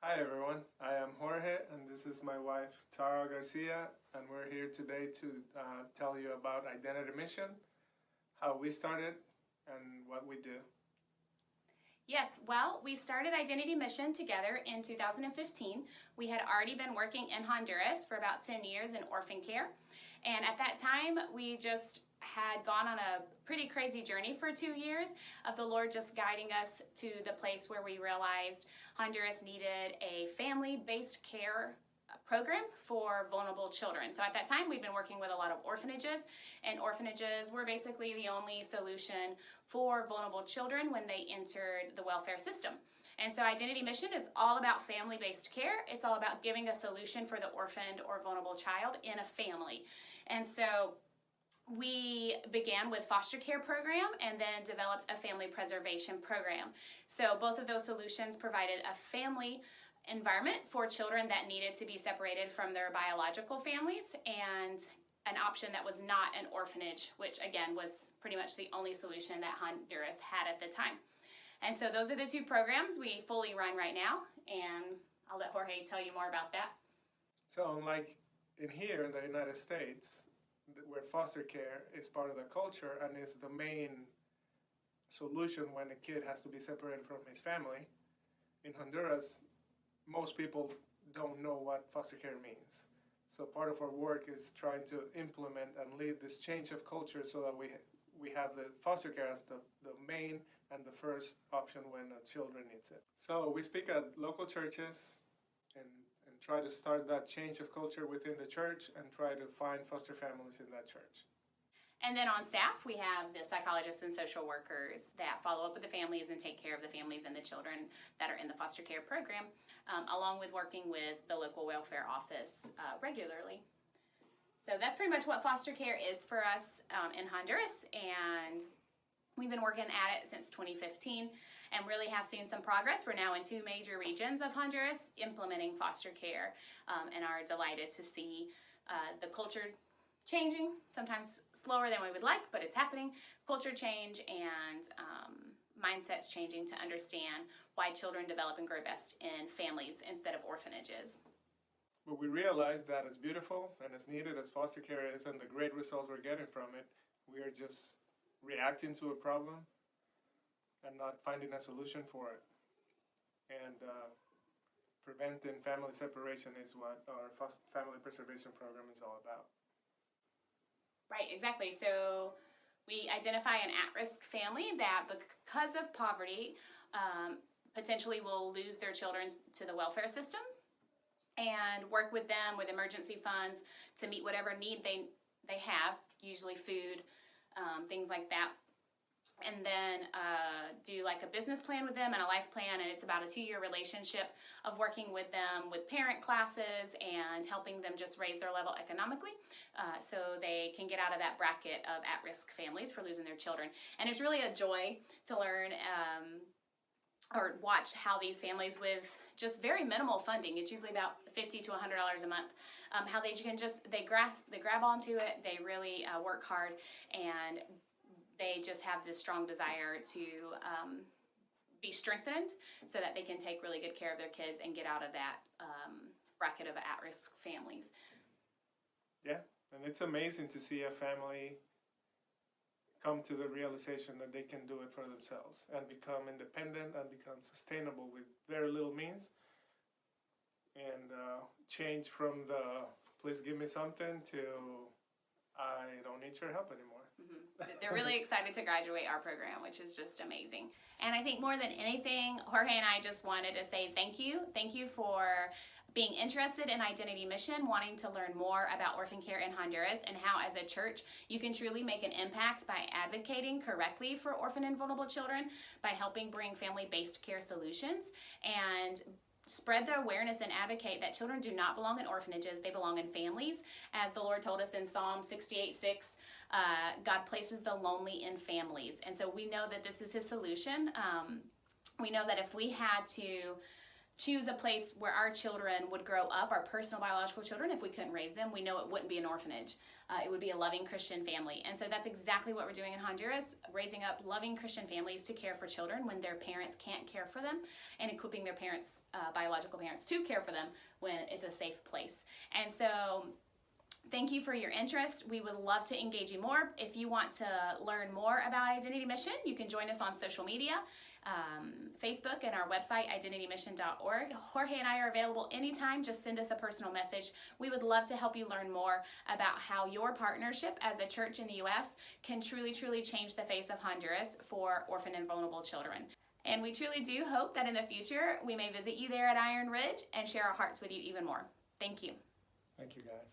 Hi everyone, I am Jorge and this is my wife Tara Garcia, and we're here today to tell you about Identity Mission, how we started, and what we do. Yes, well, we started Identity Mission together in 2015. We had already been working in Honduras for about 10 years in orphan care, and at that time we just had gone on a pretty crazy journey for 2 years of the Lord just guiding us to the place where we realized Honduras needed a family-based care program for vulnerable children. So at that time we'd been working with a lot of orphanages, and orphanages were basically the only solution for vulnerable children when they entered the welfare system. And so Identity Mission is all about family-based care. It's all about giving a solution for the orphaned or vulnerable child in a family. And so we began with foster care program and then developed a family preservation program. So both of those solutions provided a family environment for children that needed to be separated from their biological families, and an option that was not an orphanage, which again was pretty much the only solution that Honduras had at the time. And so those are the two programs we fully run right now, and I'll let Jorge tell you more about that. So unlike in here in the United States, where foster care is part of the culture and is the main solution when a kid has to be separated from his family, in Honduras, most people don't know what foster care means. So part of our work is trying to implement and lead this change of culture so that we have the foster care as the main and the first option when a children needs it. So we speak at local churches and try to start that change of culture within the church and try to find foster families in that church. And then on staff, we have the psychologists and social workers that follow up with the families and take care of the families and the children that are in the foster care program, along with working with the local welfare office regularly. So that's pretty much what foster care is for us in Honduras, and we've been working at it since 2015 and really have seen some progress. We're now in 2 major regions of Honduras implementing foster care, and are delighted to see the culture changing, sometimes slower than we would like, but it's happening. Culture change and mindsets changing to understand why children develop and grow best in families instead of orphanages. But we realize that as beautiful and as needed as foster care is and the great results we're getting from it, we are just reacting to a problem and not finding a solution for it. And preventing family separation is what our family preservation program is all about. Right, exactly. So we identify an at-risk family that, because of poverty, potentially will lose their children to the welfare system, and work with them with emergency funds to meet whatever need they have, usually food, things like that. And then do like a business plan with them and a life plan, and it's about a 2-year relationship of working with them with parent classes and helping them just raise their level economically so they can get out of that bracket of at-risk families for losing their children. And it's really a joy to learn or watch how these families with just very minimal funding, it's usually about $50 to $100 a month, how they grab onto it, they really work hard, and they just have this strong desire to be strengthened so that they can take really good care of their kids and get out of that bracket of at-risk families. Yeah, and it's amazing to see a family come to the realization that they can do it for themselves and become independent and become sustainable with very little means, and change from the please give me something to I don't need your help anymore. Mm-hmm. They're really excited to graduate our program, which is just amazing. And I think more than anything, Jorge and I just wanted to say thank you. Thank you for being interested in Identity Mission, wanting to learn more about orphan care in Honduras, and how as a church you can truly make an impact by advocating correctly for orphan and vulnerable children, by helping bring family-based care solutions, and spread the awareness and advocate that children do not belong in orphanages, they belong in families. As the Lord told us in Psalm 68:6, God places the lonely in families. And so we know that this is His solution. We know that if we had to choose a place where our children would grow up, our personal biological children. If we couldn't raise them, we know it wouldn't be an orphanage. It would be a loving Christian family. And so that's exactly what we're doing in Honduras, raising up loving Christian families to care for children when their parents can't care for them, and equipping their parents, biological parents, to care for them when it's a safe place. And so thank you for your interest. We would love to engage you more. If you want to learn more about Identity Mission, you can join us on social media, Facebook, and our website, identitymission.org. Jorge and I are available anytime. Just send us a personal message. We would love to help you learn more about how your partnership as a church in the U.S. can truly, truly change the face of Honduras for orphan and vulnerable children. And we truly do hope that in the future we may visit you there at Iron Ridge and share our hearts with you even more. Thank you. Thank you, guys.